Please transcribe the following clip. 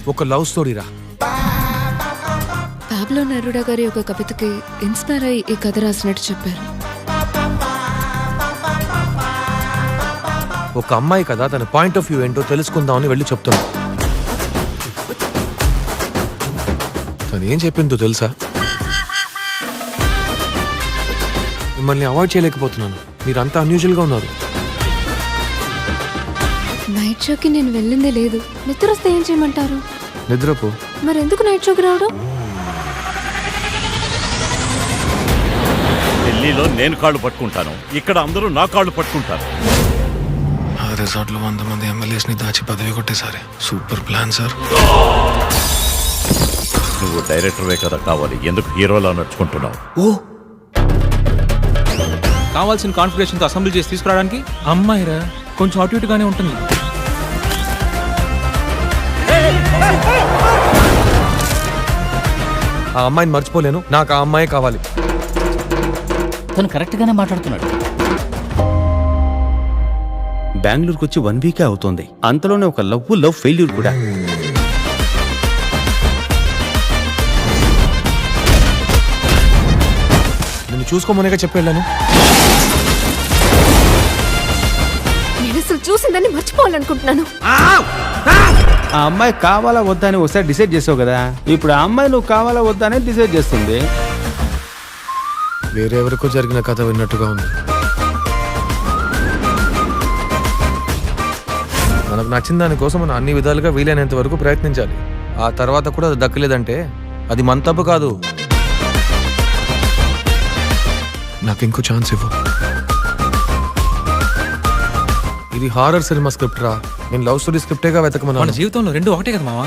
ఒక love story రా. Pablo నెరూడా గారి ఒక కవితకి ఇన్స్పైర్ అయ్యి ఈ కథ రాసినట్టు చెప్పారు. ఒక అమ్మాయి కదా, తన పాయింట్ ఆఫ్ వ్యూ ఏంటో తెలుసుకుందామని వెళ్ళి చెప్తున్నా. తను ఏం చెప్పిందో తెలుసా? మిమ్మల్ని అవాయిడ్ చేయలేకపోతున్నాను, మీరంతా అన్యూజువల్గా ఉన్నారు. నైట్ షోకి నేను వెళ్ళిందే లేదు. నిద్ర వస్తే ఏం చేయమంటారు? నిద్రపో. మరి ఎందుకు నైట్ షోకి రావడం? ఢిల్లీలో నేను కాళ్ళు పట్టుకుంటాను, ఇక్కడ అందరూ నా కాళ్ళు పట్టుకుంటారు. ఆ రిసార్ట్లో 100 మంది ఎమ్మెల్యేస్ని దాచి పదవి కొట్టేసారి. Super plan sir. నువ్వు డైరెక్టర్వే కదా కావాలి, ఎందుకు హీరోలా నడుచుకుంటున్నావు? కావాల్సిన కాన్ఫిగరేషన్తో అసెంబ్లీ చేసి తీసుకురావడానికి అమ్మాయిరా కొంచెం అటు ఇటుగానే ఉంటుంది. ఆ అమ్మాయిని మర్చిపోలేను, నాకు ఆ అమ్మాయి కావాలి. తను కరెక్ట్ గానే మాట్లాడుతున్నాడు. బెంగళూరుకు వచ్చి 1 వీకే అవుతోంది, అంతలోనే ఒక లవ్ ఫెయిల్యూర్ కూడా. నేను చూసుకోమనేగా చెప్పాను. నేను అసలు చూసిందని మర్చిపోవాలనుకుంటున్నాను. ఆ అమ్మాయి కావాలా వద్దా అని ఒకసారి డిసైడ్ చేసావు కదా, ఇప్పుడు ఆ అమ్మాయి నువ్వు కావాలా వద్దా అని డిసైడ్ చేస్తుంది. వేరెవరికో జరిగిన కథ విన్నట్టుగా ఉంది. మనకు నచ్చిన దానికోసం మనం అన్ని విధాలుగా వీలైనంత వరకు ప్రయత్నించాలి. ఆ తర్వాత కూడా అది దక్కలేదంటే అది మన తప్పు కాదు. నాకు ఇంకో ఛాన్స్ ఇవ్వు. ఇది హారర్ సినిమా స్క్రిప్ట్ రా, నేను లవ్ స్టోరీ స్క్రిప్టేగా వెతకమన్నా. మన జీవితంలో 2 ఒకటే కదా మావా.